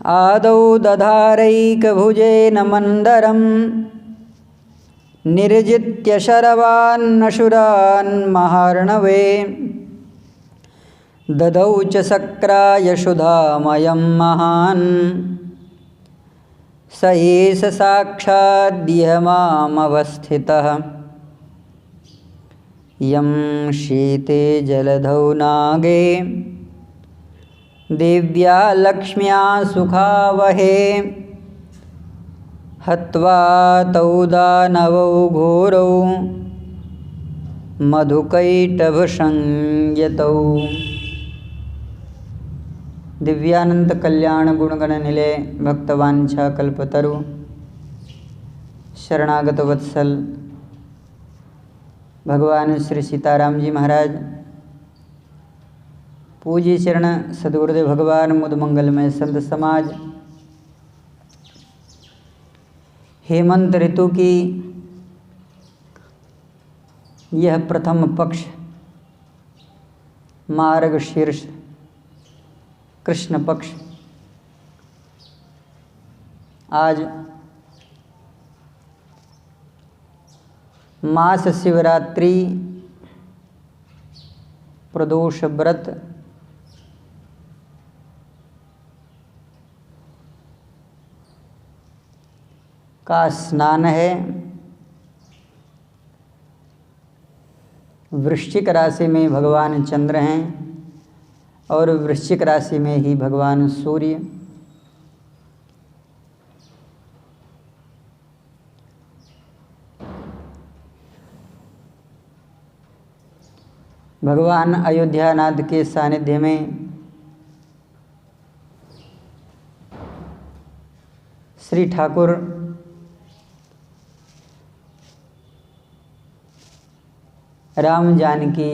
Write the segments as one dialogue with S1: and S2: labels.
S1: आदौ दधारैकभुजेन मन्दरम् निर्जित्य शरवान्नशुरान् महार्णवे ददौ च शक्रायशुधामयं महान् स एष साक्षाद्यह मामवस्थितः यं शीते जलधौ नागे दिव्या लक्ष्म्या सुखावहे हत्वा तौ दानवौ घोरौ मधुकैटभसंज्ञतौ। दिव्यानंद कल्याण गुणगण निलय भक्तवांछा कल्पतरु शरणागत वत्सल भगवान श्री सीताराम जी महाराज, पूज्य चरण सद्गुरुदेव भगवान मुद मंगलमय संत समाज, हेमंत ऋतु की यह प्रथम पक्ष मार्ग शीर्ष कृष्ण पक्ष आज मास शिवरात्रि प्रदोष व्रत का स्नान है। वृश्चिक राशि में भगवान चंद्र हैं और वृश्चिक राशि में ही भगवान सूर्य। भगवान अयोध्यानाथ के सानिध्य में श्री ठाकुर राम जानकी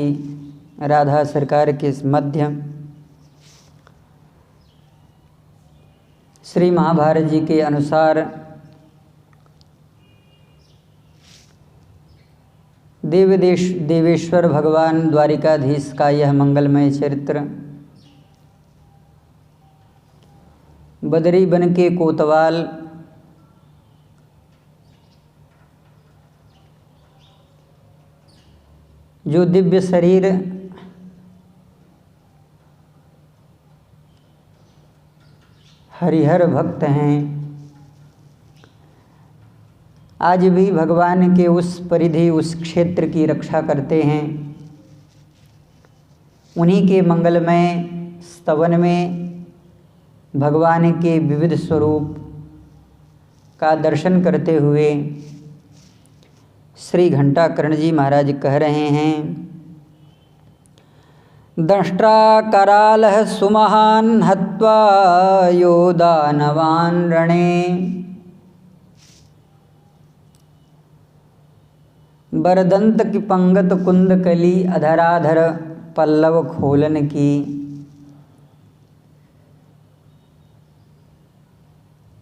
S1: राधा सरकार के मध्य श्री महाभारत जी के अनुसार देवेश्वर भगवान द्वारिकाधीश का यह मंगलमय चरित्र बदरी बन के कोतवाल जो दिव्य शरीर हरिहर भक्त हैं, आज भी भगवान के उस परिधि उस क्षेत्र की रक्षा करते हैं। उन्हीं के मंगलमय स्तवन में भगवान के विविध स्वरूप का दर्शन करते हुए श्री घंटाकर्ण जी महाराज कह रहे हैं, दंष्ट्रा करालः सुमहान् हत्वा यो दानवान् रणे बरदंत की पंगत कुंदकली अधराधर पल्लव खोलन की।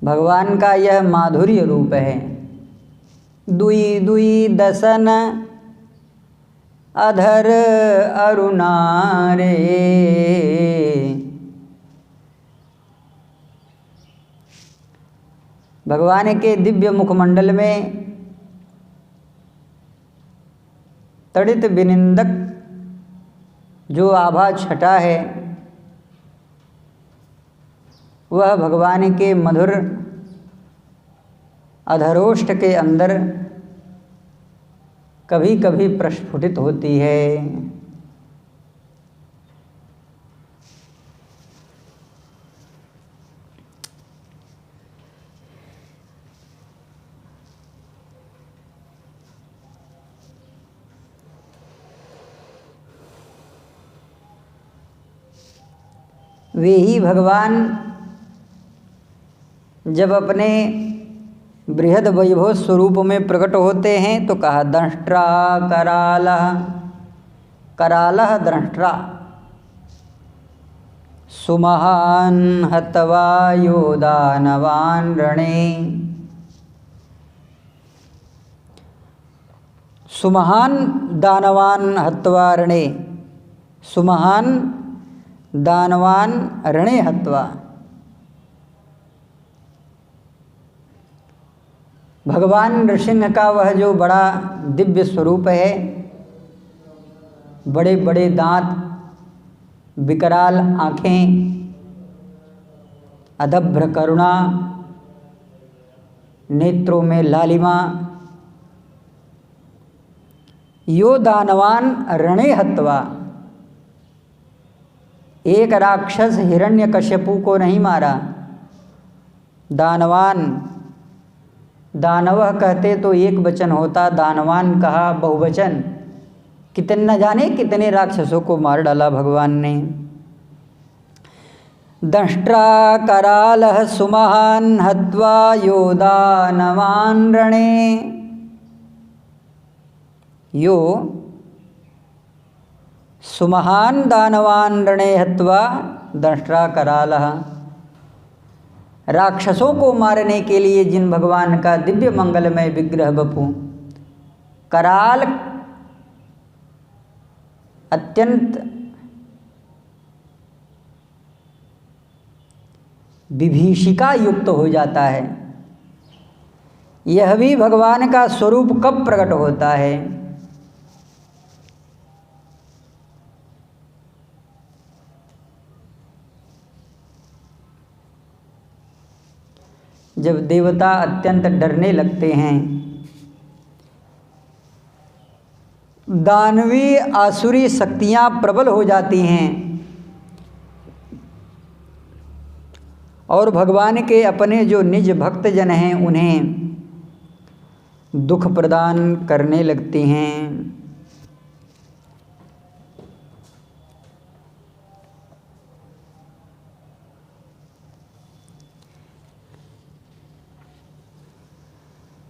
S1: भगवान का यह माधुर्य रूप है। दुई दुई दसन अधर अरुणारे भगवान के दिव्य मुखमंडल में तड़ित विनिंदक जो आभा छटा है वह भगवान के मधुर अधरोष्ठ के अंदर कभी कभी प्रस्फुटित होती है। वे ही भगवान जब अपने बृहद वैभव स्वरूप में प्रकट होते हैं तो कहा दंष्ट्रा करालः, करालः दंष्ट्रा सुमहान् हत्वा यो दानवान् रणे। सुमहान् दानवान् हत्वा रणे, सुमहान् दानवान् रणे हत्वा। भगवान नृसिंह का वह जो बड़ा दिव्य स्वरूप है, बड़े बड़े दांत, विकराल आँखें, अदभ्र करुणा, नेत्रों में लालिमा, यो दानवान रणे हत्वा, एक राक्षस हिरण्यकश्यपु को नहीं मारा। दानवान, दानवः कहते तो एक वचन होता, दानवान कहा बहुवचन। कितने न जाने कितने राक्षसों को मार डाला भगवान ने। दंष्ट्रा करालः सुमहान् हत्वा यो दानवान् रणे। यो सुमहान् दानवान् रणे हत्वा दंष्ट्रा करालः। राक्षसों को मारने के लिए जिन भगवान का दिव्य मंगलमय विग्रह बपू, कराल अत्यंत विभीषिका युक्त हो जाता है। यह भी भगवान का स्वरूप कब प्रकट होता है? जब देवता अत्यंत डरने लगते हैं, दानवी आसुरी शक्तियां प्रबल हो जाती हैं और भगवान के अपने जो निज भक्तजन हैं उन्हें दुख प्रदान करने लगती हैं।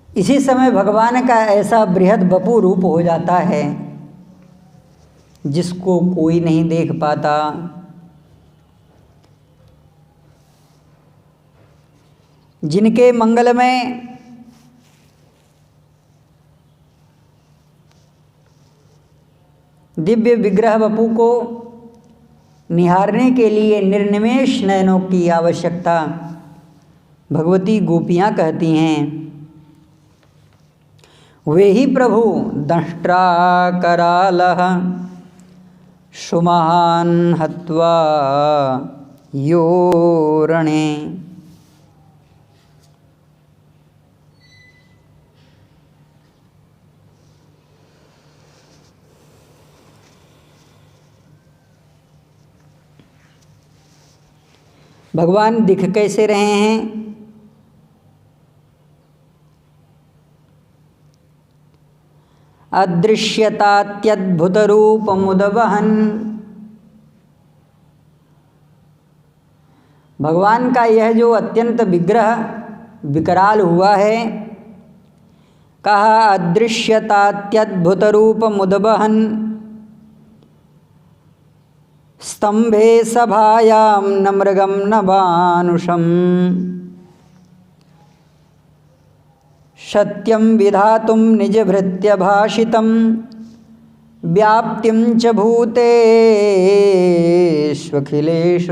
S1: इसी समय भगवान का ऐसा बृहद बपू रूप हो जाता है जिसको कोई नहीं देख पाता। जिनके मंगल में दिव्य विग्रह बपू को निहारने के लिए निर्निमेष नयनों की आवश्यकता भगवती गोपियाँ कहती हैं, वे ही प्रभु दंष्ट्रा करालः सुमहान् हत्वा यो रणे। भगवान दिख कैसे रहे हैं? अदृश्यतात्यद्भुतरूपमुदवहन्। भगवान का यह जो अत्यंत विग्रह विकराल हुआ है, कहा अदृश्यतात्यद्भुतरूपमुदवहन् स्तंभे सभायां न मृगं न मानुषम् सत्यं विधातुं निजभृत्य भाषितं व्याप्तिं च भूतेष्वखिलेषु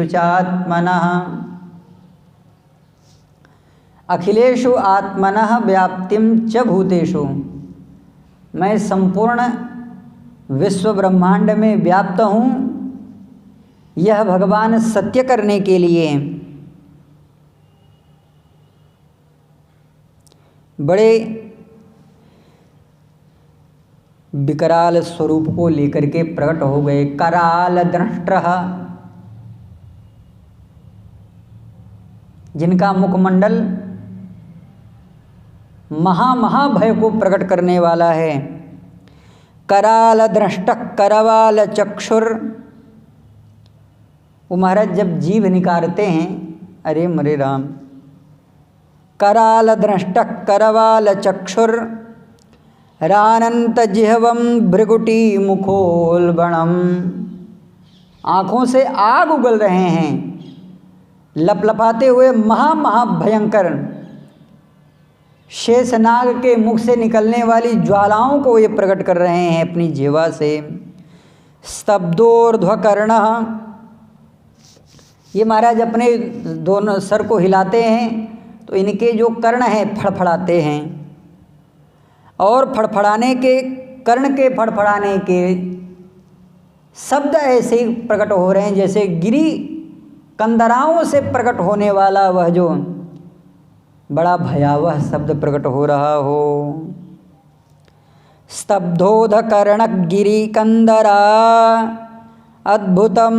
S1: चात्मनः। अखिलेषु आत्मनः व्याप्तिं च भूतेषु। मैं संपूर्ण विश्व ब्रह्मांड में व्याप्त हूँ। यह भगवान सत्य करने के लिए बड़े विकराल स्वरूप को लेकर के प्रकट हो गए। कराल दंष्ट्रः, जिनका मुखमंडल महाभय को प्रकट करने वाला है। कराल दृष्टः करवाल चक्षुर। वो महाराज जब जीभ निकारते हैं, अरे मरे राम। कराल दृष्टः करवाल चक्षुर रानंत जिह्वं भृगुटी मुखोल्बणम। आँखों से आग उगल रहे हैं, लपलपाते हुए महाभयंकर शेषनाग के मुख से निकलने वाली ज्वालाओं को ये प्रकट कर रहे हैं अपनी जिह्वा से। स्तब्धोर्ध्वकर्णः, ये महाराज अपने दोनों सर को हिलाते हैं तो इनके जो कर्ण हैं फड़फड़ाते हैं। और फड़फड़ाने के, कर्ण के फड़फड़ाने के शब्द ऐसे ही प्रकट हो रहे हैं जैसे गिरी कंदराओं से प्रकट होने वाला वह जो बड़ा भयावह शब्द प्रकट हो रहा हो। स्तब्धोध कर्ण गिरी कंदरा अद्भुतम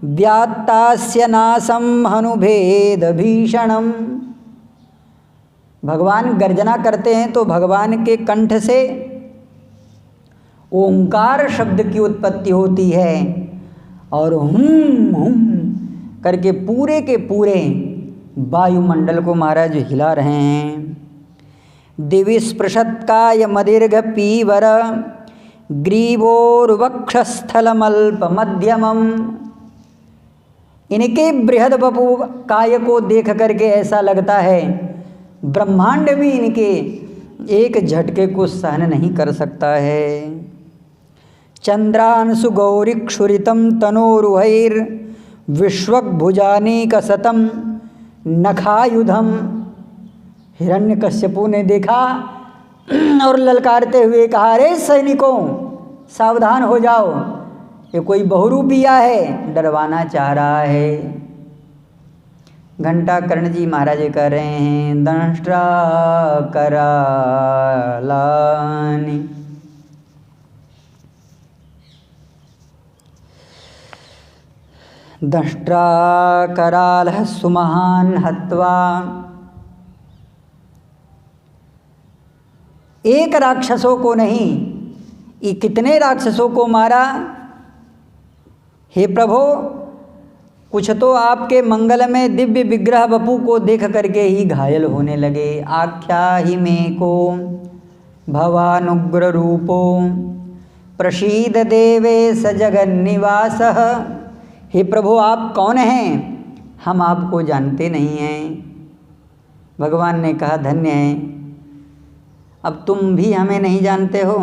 S1: व्यात्तास्य नासम हनुभेद भीषणम। भगवान गर्जना करते हैं तो भगवान के कंठ से ओंकार शब्द की उत्पत्ति होती है और हुम हुम करके पूरे के पूरे वायुमंडल को महाराज हिला रहे हैं। दिवि स्पृशत्काय मदीर्घ पीवर ग्रीवोर्वक्षस्थलमल्प मध्यमम। इनके बृहद बपू काय को देख करके ऐसा लगता है ब्रह्मांड भी इनके एक झटके को सहन नहीं कर सकता है। चंद्रांशु गौरीक्षुरितम तनोरुहैर विश्वभुजानीकशतम नखायुधम। हिरण्यकश्यपु ने देखा और ललकारते हुए कहा, अरे सैनिकों सावधान हो जाओ, ये कोई बहुरूपिया है, डरवाना चाह रहा है। घंटा कर्ण जी महाराज कह रहे हैं, दंष्ट्रा करालानि। दंष्ट्रा करालः सुमहान हत्वा। एक राक्षसों को नहीं, ये कितने राक्षसों को मारा। हे प्रभो, कुछ तो आपके मंगल में दिव्य विग्रह वपु को देख करके ही घायल होने लगे। आख्या ही में को भवानुग्र रूपो प्रसीद देवे स जगन्निवास। हे प्रभु, आप कौन हैं, हम आपको जानते नहीं हैं। भगवान ने कहा, धन्य है, अब तुम भी हमें नहीं जानते हो।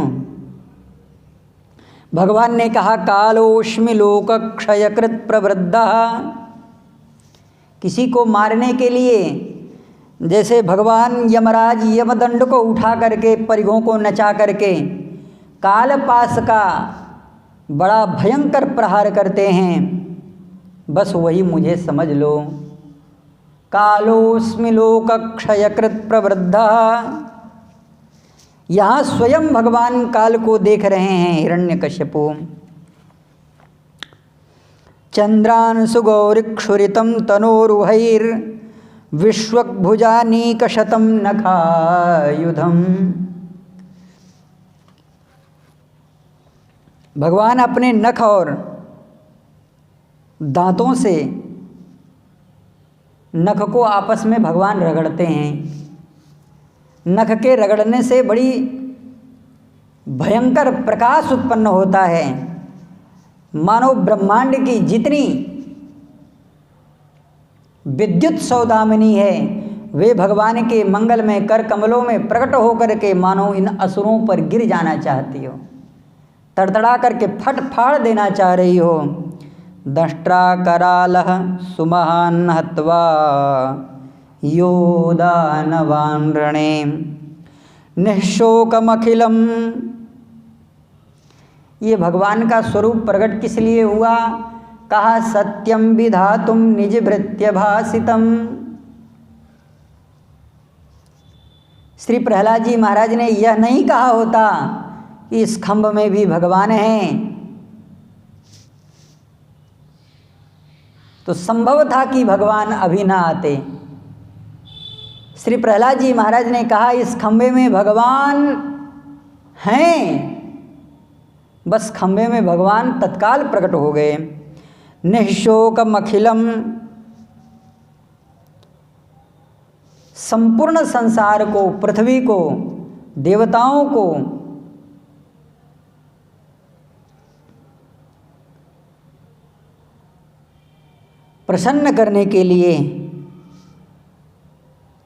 S1: भगवान ने कहा, कालोष्मि लोक क्षयकृत प्रवृद्धा। किसी को मारने के लिए जैसे भगवान यमराज यमदंड को उठा करके परिघों को नचा करके कालपास का बड़ा भयंकर प्रहार करते हैं, बस वही मुझे समझ लो। कालोस्मि लोक क्षयकृत प्रवृद्धा। यहाँ स्वयं भगवान काल को देख रहे हैं हिरण्यकश्यपु। चंद्रांशु गौरीक्षुरितम तनोरुहैर विश्वभुजानीकशतम नखायुधम। भगवान अपने नख और दांतों से नख को आपस में भगवान रगड़ते हैं। नख के रगड़ने से बड़ी भयंकर प्रकाश उत्पन्न होता है, मानो ब्रह्मांड की जितनी विद्युत सौदामिनी है वे भगवान के मंगल में कर कमलों में प्रकट होकर के मानो इन असुरों पर गिर जाना चाहती हो, तड़तड़ा करके फट फाड़ देना चाह रही हो। दंष्ट्रा करालः सुमहान हत्वा योदानवान रणे निःशोकमखिलम। ये भगवान का स्वरूप प्रकट किस लिए हुआ? कहा, सत्यम विधातुम निज भृत्य भासितम। श्री प्रहलाद जी महाराज ने यह नहीं कहा होता कि इस खंभ में भी भगवान हैं, तो संभव था कि भगवान अभी ना आते। श्री प्रहलाद जी महाराज ने कहा, इस खंभे में भगवान हैं, बस खंभे में भगवान तत्काल प्रकट हो गए। निःशोकमखिलम। संपूर्ण संसार को, पृथ्वी को, देवताओं को प्रसन्न करने के लिए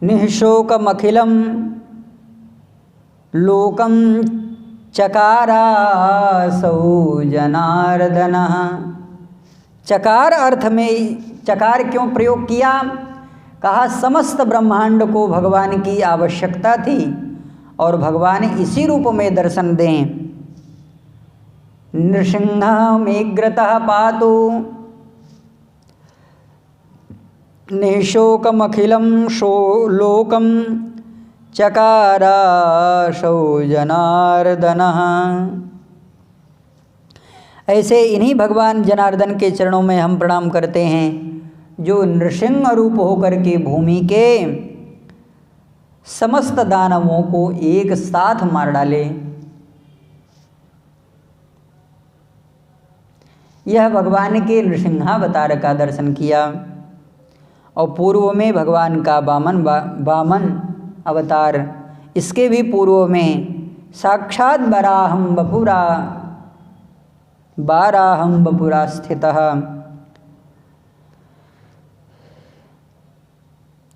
S1: निःशोकमखिलम लोकम चकारासौ जनार्दनः। चकार अर्थ में चकार क्यों प्रयोग किया? कहा, समस्त ब्रह्मांड को भगवान की आवश्यकता थी और भगवान इसी रूप में दर्शन दें। नृसिंहमेग्रतः पातु निःशोकमखिलं लोकं चकाराशौ जनार्दनः। ऐसे इन्हीं भगवान जनार्दन के चरणों में हम प्रणाम करते हैं, जो नृसिंह रूप होकर के भूमि के समस्त दानवों को एक साथ मार डाले। यह भगवान के नृसिंहावतार का दर्शन किया। और पूर्व में भगवान का वामन अवतार, इसके भी पूर्व में साक्षात बाराहं वपुरा स्थितः।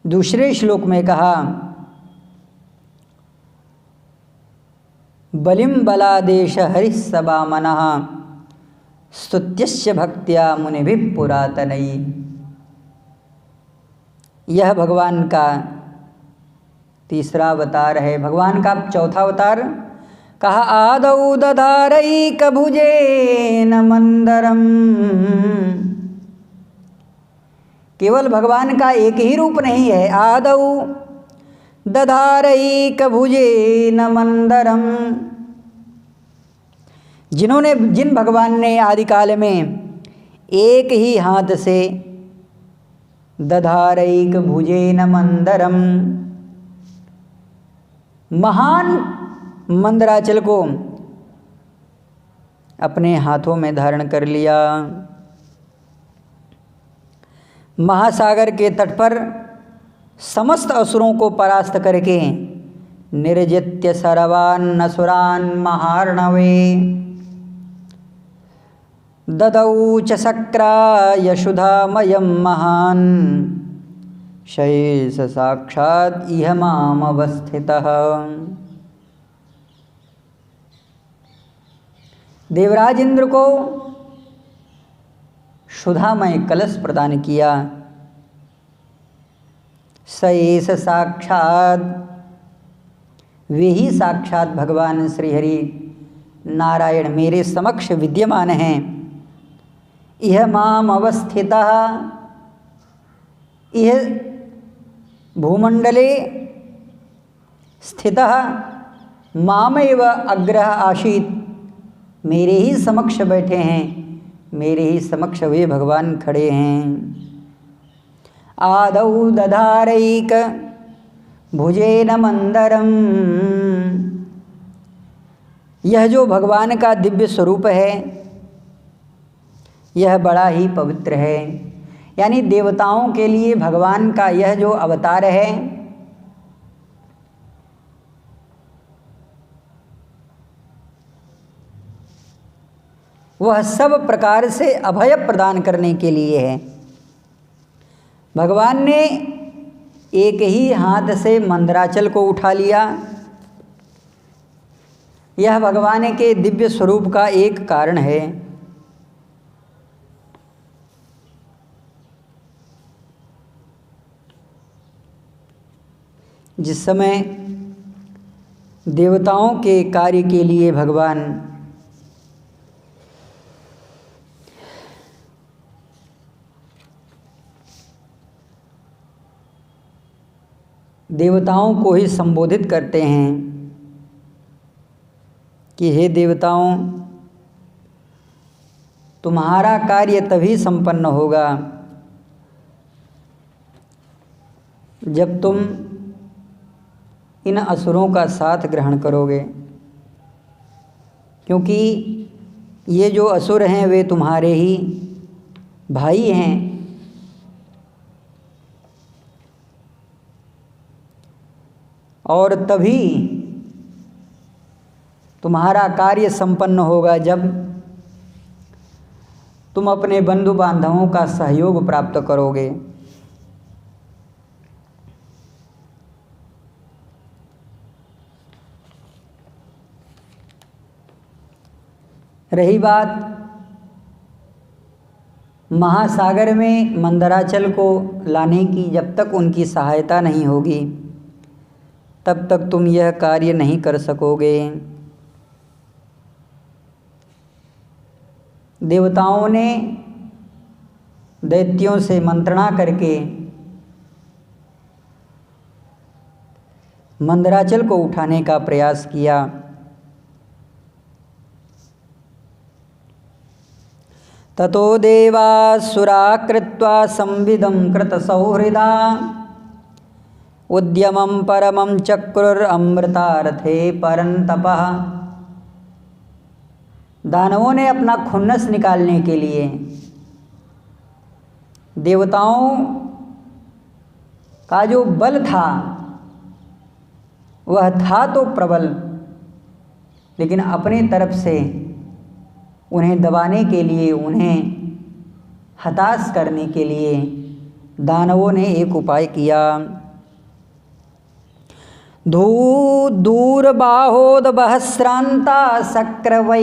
S1: दूसरे श्लोक में कहा, बलिम बलादेश हरिः स वामनः स्तुत्यस्य भक्त्या मुनिभिः पुरातनैः। यह भगवान का तीसरा अवतार है। भगवान का चौथा अवतार कहा, आदौ दधारैकभुजेन मंदरम। केवल भगवान का एक ही रूप नहीं है, आदौ दधारैकभुजेन मंदरम। जिन भगवान ने आदिकाल में एक ही हाथ से दधारैकभुजेन मंदरम, महान मंदराचल को अपने हाथों में धारण कर लिया। महासागर के तट पर समस्त असुरों को परास्त करके निर्जित्य सर्वान् असुरान् महार्णवे ददौ च शक्राय सुधामयं महान् शैष साक्षात् इह मामवस्थितः। देवराज इंद्र को सुधामय कलश प्रदान किया। शैष साक्षात, वे ही साक्षात भगवान श्रीहरि नारायण मेरे समक्ष विद्यमान हैं। यह माम अवस्थितः, यह भूमंडले स्थितः मामेव अग्रह आसीत्, मेरे ही समक्ष बैठे हैं, मेरे ही समक्ष वे भगवान खड़े हैं। आदौ दधारैक भुजेन मंदरम, यह जो भगवान का दिव्य स्वरूप है यह बड़ा ही पवित्र है। यानी देवताओं के लिए भगवान का यह जो अवतार है वह सब प्रकार से अभय प्रदान करने के लिए है। भगवान ने एक ही हाथ से मंदराचल को उठा लिया। यह भगवान के दिव्य स्वरूप का एक कारण है। जिस समय देवताओं के कार्य के लिए भगवान देवताओं को ही संबोधित करते हैं कि हे देवताओं, तुम्हारा कार्य तभी संपन्न होगा जब तुम इन असुरों का साथ ग्रहण करोगे, क्योंकि ये जो असुर हैं वे तुम्हारे ही भाई हैं। और तभी तुम्हारा कार्य संपन्न होगा जब तुम अपने बंधु बांधवों का सहयोग प्राप्त करोगे। रही बात महासागर में मंदराचल को लाने की, जब तक उनकी सहायता नहीं होगी तब तक तुम यह कार्य नहीं कर सकोगे। देवताओं ने दैत्यों से मंत्रणा करके मंदराचल को उठाने का प्रयास किया। ततो देवासुरा कृत्वा संविदं कृतसौहृदा उद्यमं परमं चक्रुरमृतार्थे परन्तपः। दानवों ने अपना खुन्नस निकालने के लिए देवताओं का जो बल था वह था तो प्रबल, लेकिन अपने तरफ से उन्हें दबाने के लिए, उन्हें हताश करने के लिए दानवों ने एक उपाय किया। दूरबाहोदबहस्रान्ता शक्रवै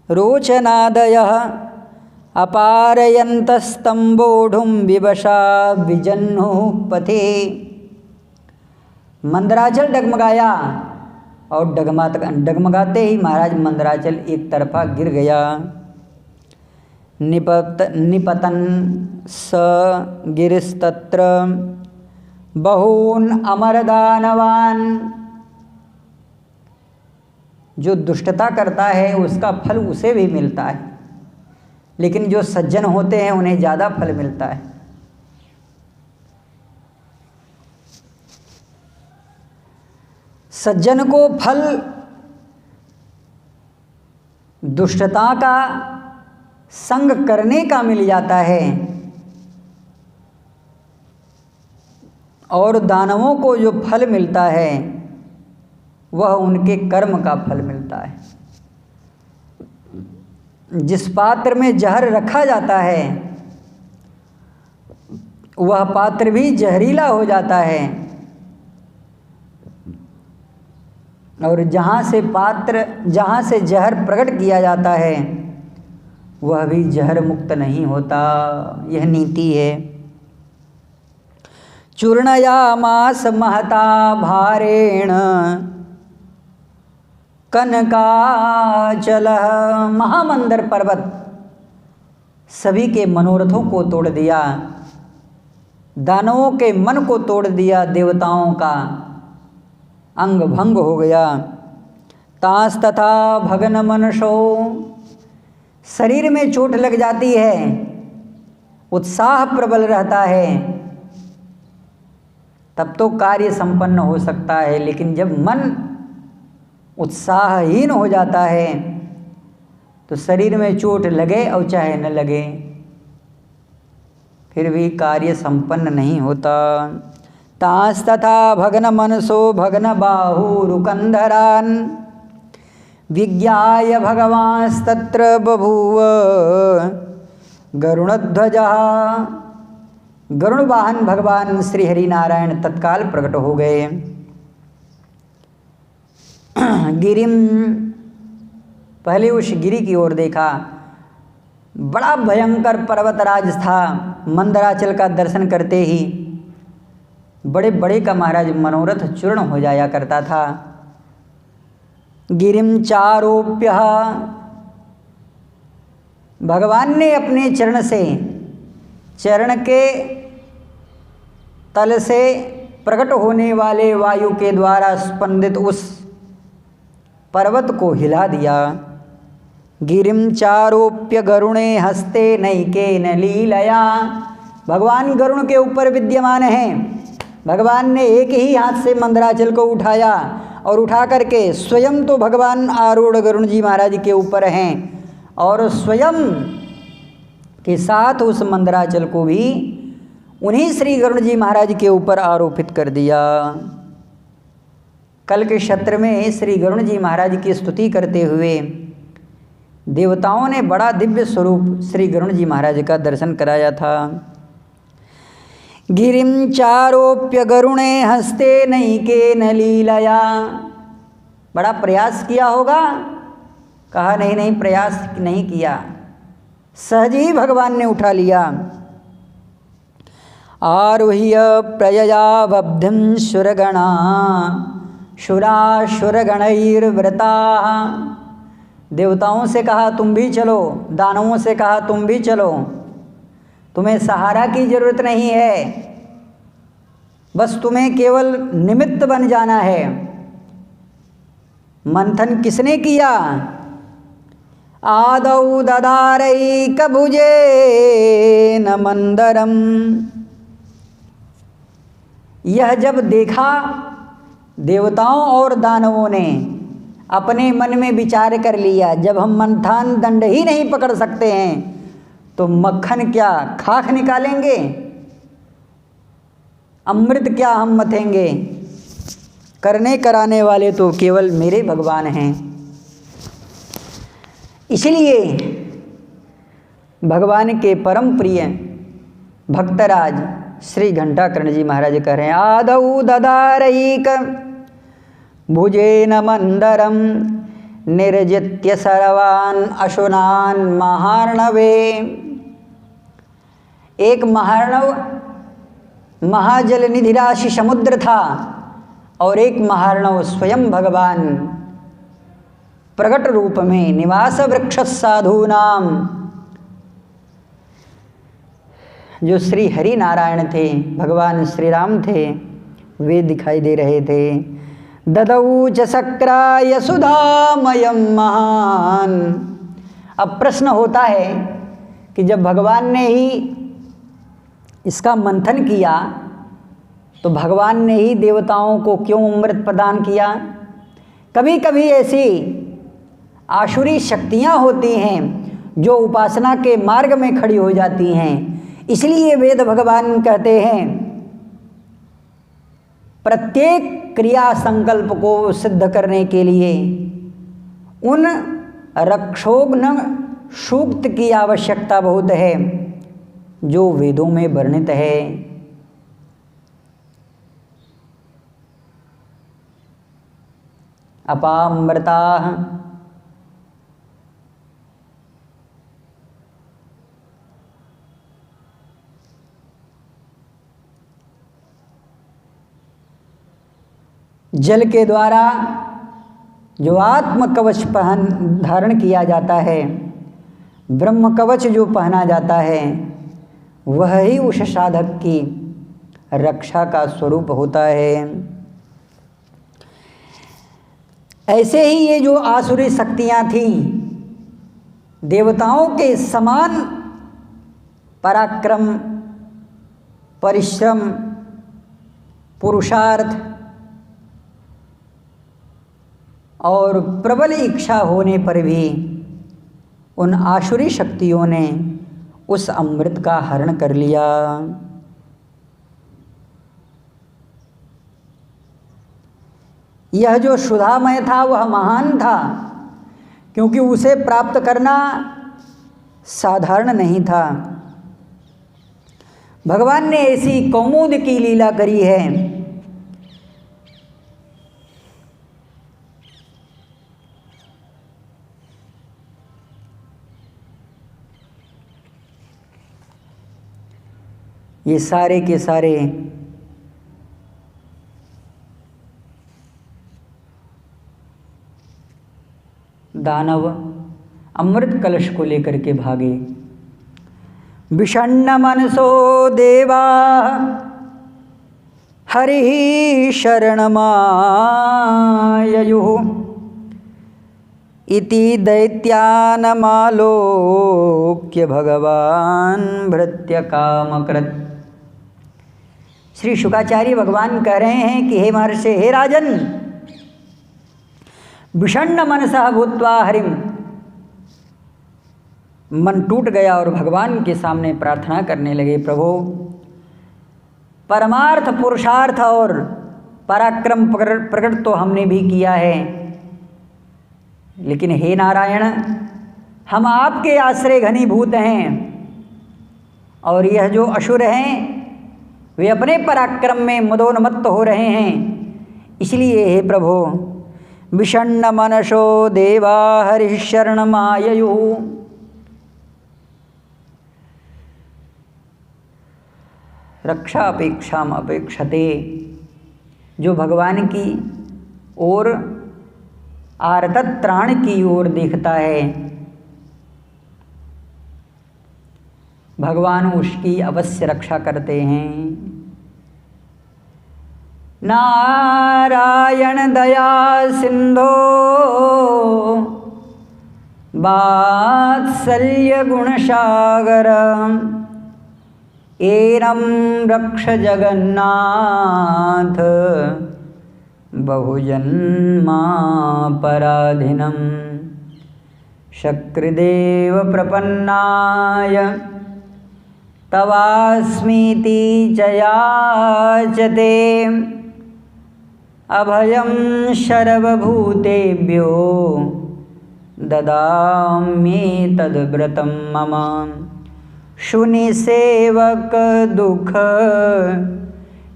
S1: रोचनादयः अपारयन्तस्तम्बोढुं विवशा विजन्नुः पथे। मंदराचल डगमगाया और डगमगाते ही महाराज मंदराचल एक तरफा गिर गया। निपतन स गिरिस्तत्र बहून अमरदानवान। जो दुष्टता करता है उसका फल उसे भी मिलता है, लेकिन जो सज्जन होते हैं उन्हें ज़्यादा फल मिलता है। सज्जन को फल दुष्टता का संग करने का मिल जाता है और दानवों को जो फल मिलता है वह उनके कर्म का फल मिलता है। जिस पात्र में जहर रखा जाता है वह पात्र भी जहरीला हो जाता है, और जहाँ से जहर प्रकट किया जाता है वह भी जहर मुक्त नहीं होता। यह नीति है। चूर्णयामास महता भारेण कनकाचलः। महामंदर पर्वत सभी के मनोरथों को तोड़ दिया, दानवों के मन को तोड़ दिया, देवताओं का अंग भंग हो गया। तांस तथा भगन मनसो। शरीर में चोट लग जाती है, उत्साह प्रबल रहता है, तब तो कार्य संपन्न हो सकता है, लेकिन जब मन उत्साहहीन हो जाता है तो शरीर में चोट लगे और चाहे न लगे फिर भी कार्य संपन्न नहीं होता। तांस तथा भग्न मनसो भग्न बाहुरुकंधरान विज्ञाय भगवांस्तत्र बभूव गरुणध्वजः। गरुण वाहन भगवान श्री हरि नारायण तत्काल प्रकट हो गए। गिरिम, पहले उस गिरी की ओर देखा, बड़ा भयंकर पर्वतराज था। मंदराचल का दर्शन करते ही बड़े बड़े का महाराज मनोरथ चूर्ण हो जाया करता था। गिरिम चारोप्य, भगवान ने अपने चरण के तल से प्रकट होने वाले वायु के द्वारा स्पंदित उस पर्वत को हिला दिया। गिरिम चारोप्य गरुणे हस्ते नैकेन लीलया। भगवान गरुण के ऊपर विद्यमान हैं। भगवान ने एक ही हाथ से मंदराचल को उठाया और उठा करके स्वयं तो भगवान आरूढ़ गरुण जी महाराज के ऊपर हैं और स्वयं के साथ उस मंदराचल को भी उन्हीं श्री गरुण जी महाराज के ऊपर आरोपित कर दिया। कल के सत्र में श्री गरुण जी महाराज की स्तुति करते हुए देवताओं ने बड़ा दिव्य स्वरूप श्री गरुण जी महाराज का दर्शन कराया था। गिरिम चारोप्य गरुणे हस्ते नैकेन लीलया। बड़ा प्रयास किया होगा, कहा नहीं प्रयास नहीं किया, सहज ही भगवान ने उठा लिया। आरुह्य प्रयया बब्धिं सुरगणा शुराशुरगणैर्व्रता। देवताओं से कहा तुम भी चलो, दानवों से कहा तुम भी चलो, तुम्हें सहारा की जरूरत नहीं है, बस तुम्हें केवल निमित्त बन जाना है। मंथन किसने किया? आदौ ददारैकभुजेन मंदरम। यह जब देखा देवताओं और दानवों ने, अपने मन में विचार कर लिया, जब हम मंथन दंड ही नहीं पकड़ सकते हैं तो मक्खन क्या खाक निकालेंगे, अमृत क्या हम मथेंगे। करने कराने वाले तो केवल मेरे भगवान हैं। इसलिए भगवान के परम प्रिय भक्तराज श्री घंटाकर्ण जी महाराज कह रहे हैं, आदौ ददारैक भुजेन मंदरम निर्जित्य सर्वान् अशुनान् महार्णवे। एक महार्णव महाजल निधि राशि समुद्र था और एक महार्णव स्वयं भगवान प्रकट रूप में निवास वृक्ष साधूनाम, जो श्री हरि नारायण थे, भगवान श्री राम थे, वे दिखाई दे रहे थे। ददौ च शक्राय सुधामयं महान। अब प्रश्न होता है कि जब भगवान ने ही इसका मंथन किया तो भगवान ने ही देवताओं को क्यों अमृत प्रदान किया? कभी कभी ऐसी आसुरी शक्तियाँ होती हैं जो उपासना के मार्ग में खड़ी हो जाती हैं। इसलिए वेद भगवान कहते हैं प्रत्येक क्रिया संकल्प को सिद्ध करने के लिए उन रक्षोघ्न सूक्त की आवश्यकता बहुत है जो वेदों में वर्णित है। अपामृता जल के द्वारा जो आत्म कवच धारण किया जाता है, ब्रह्म कवच जो पहना जाता है, वह ही उस साधक की रक्षा का स्वरूप होता है। ऐसे ही ये जो आसुरी शक्तियाँ थीं, देवताओं के समान पराक्रम, परिश्रम, पुरुषार्थ और प्रबल इच्छा होने पर भी उन आसुरी शक्तियों ने उस अमृत का हरण कर लिया। यह जो सुधामय था वह महान था, क्योंकि उसे प्राप्त करना साधारण नहीं था। भगवान ने ऐसी कौमुद की लीला करी है। ये सारे के सारे दानव अमृत कलश को लेकर के भागे। विषण्ण मनसो देवा हरि शरणमाययुः इति दैत्यानमालोक्य भगवान भृत्य कामकृत। श्री शुकाचार्य भगवान कह रहे हैं कि हे महर्षि, हे राजन, विषण्ण मनसः भूत्वा हरिम, मन टूट गया और भगवान के सामने प्रार्थना करने लगे, प्रभु परमार्थ, पुरुषार्थ और पराक्रम प्रकट तो हमने भी किया है, लेकिन हे नारायण, हम आपके आश्रय घनीभूत हैं और यह जो असुर हैं वे अपने पराक्रम में मदोन्मत्त हो रहे हैं। इसलिए हे प्रभु, विषण्ण मनसो देवा हरिः शरणमाययुः। रक्षा अपेक्षाम अपेक्षते, जो भगवान की ओर आर्तत त्राण की ओर देखता है, भगवान उसकी अवश्य रक्षा करते हैं। नारायण दया सिंधो वात्सल्य गुणसागर, एनं रक्ष जगन्नाथ बहुजन्मापराधिनं, शक्रदेव प्रपन्नाय तवास्मीति च याचते, अभयं सर्वभूतेभ्यो ददाम्येतद्व्रतं मम, शुनिसेवक दुख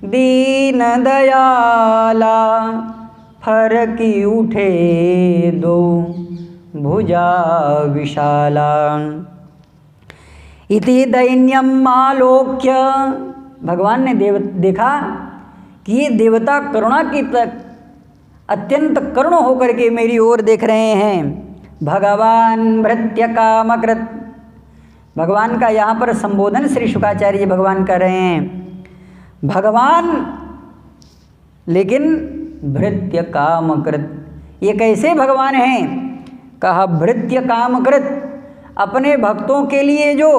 S1: दीन दयाला, फरकी उठे दो भुजा विशाला। इति दैन्यम आलोक्य, भगवान ने देखा कि ये देवता करुणा की अत्यंत करुण होकर के मेरी ओर देख रहे हैं। भगवान भृत्य कामकृत, भगवान का यहाँ पर संबोधन श्री शुकाचार्य जी भगवान कर रहे हैं। भगवान लेकिन भृत्य कामकृत, ये कैसे भगवान हैं? कहा भृत्य कामकृत, अपने भक्तों के लिए जो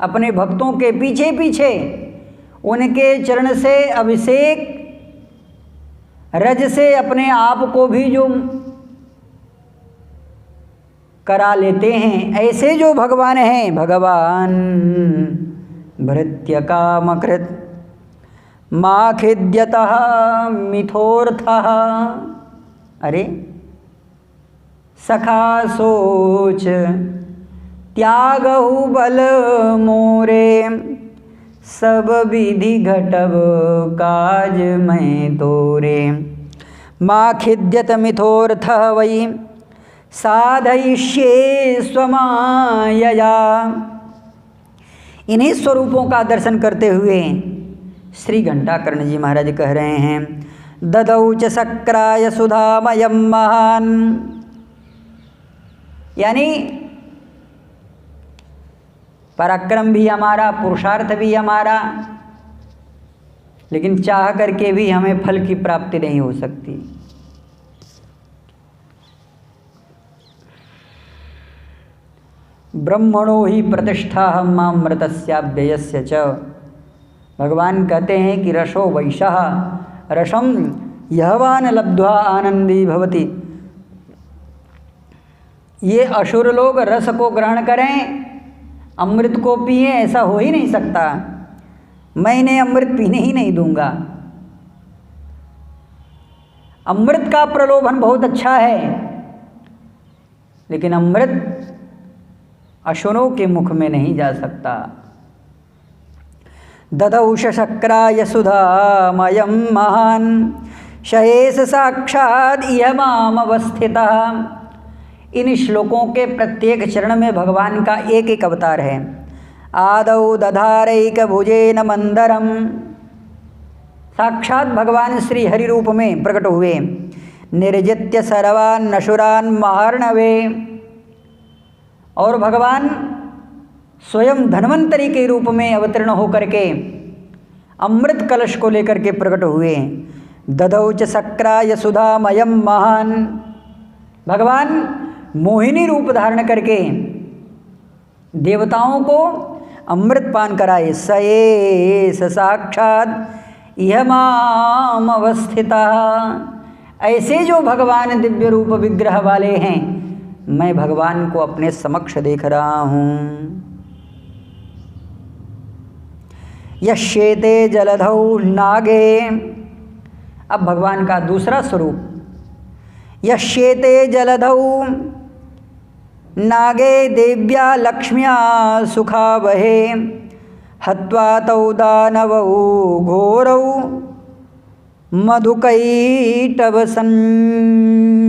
S1: अपने भक्तों के पीछे पीछे उनके चरण से अभिषेक रज से अपने आप को भी जो करा लेते हैं, ऐसे जो भगवान हैं, भगवान भृत्य कामकृत माखिद्यतः मिथोर्थः, अरे सखा सोच त्यागहु बल मोरे, सब विधि घटब काज मैं तोरे, माखिद्यत मिथोर्थ वै साधयिष्ये स्वमायया। इन्हीं स्वरूपों का दर्शन करते हुए श्री घंटाकर्ण जी महाराज कह रहे हैं, ददौ च शक्राय सुधामयं महान, यानी पराक्रम भी हमारा, पुरुषार्थ भी हमारा, लेकिन चाह करके भी हमें फल की प्राप्ति नहीं हो सकती। ब्रह्मणो ही प्रतिष्ठा हम मामृतस्याव्ययस्य च, भगवान कहते हैं कि रसो वैशः रसम यहवान लब्ध्वा आनंदी भवति। ये असुर लोग रस को ग्रहण करें, अमृत को पिए, ऐसा हो ही नहीं सकता। मैं इन्हें अमृत पीने ही नहीं दूंगा। अमृत का प्रलोभन बहुत अच्छा है, लेकिन अमृत असुरों के मुख में नहीं जा सकता। ददौष शक्राय सुधामयं महान, शयेस साक्षात् इयमाम अवस्थितः। इन श्लोकों के प्रत्येक चरण में भगवान का एक एक अवतार है। आदौ दधारैक भुजेन मंदरम, साक्षात भगवान श्री हरि रूप में प्रकट हुए। निर्जित्य सर्वान् असुरान् महार्णवे, और भगवान स्वयं धन्वंतरी के रूप में अवतीर्ण होकर के अमृत कलश को लेकर के प्रकट हुए। ददौ च शक्राय सुधामयं महान, भगवान मोहिनी रूप धारण करके देवताओं को अमृत पान कराए। सएस साक्षात् इयमाम अवस्थिता, ऐसे जो भगवान दिव्य रूप विग्रह वाले हैं, मैं भगवान को अपने समक्ष देख रहा हूँ। यश्येते जलधौ नागे, अब भगवान का दूसरा स्वरूप, यश्येते जलधौ नागे देव्या लक्ष्म्या सुखावहे, हत्वा तौ दानवौ घोरौ मधुकैटभ संजकौ।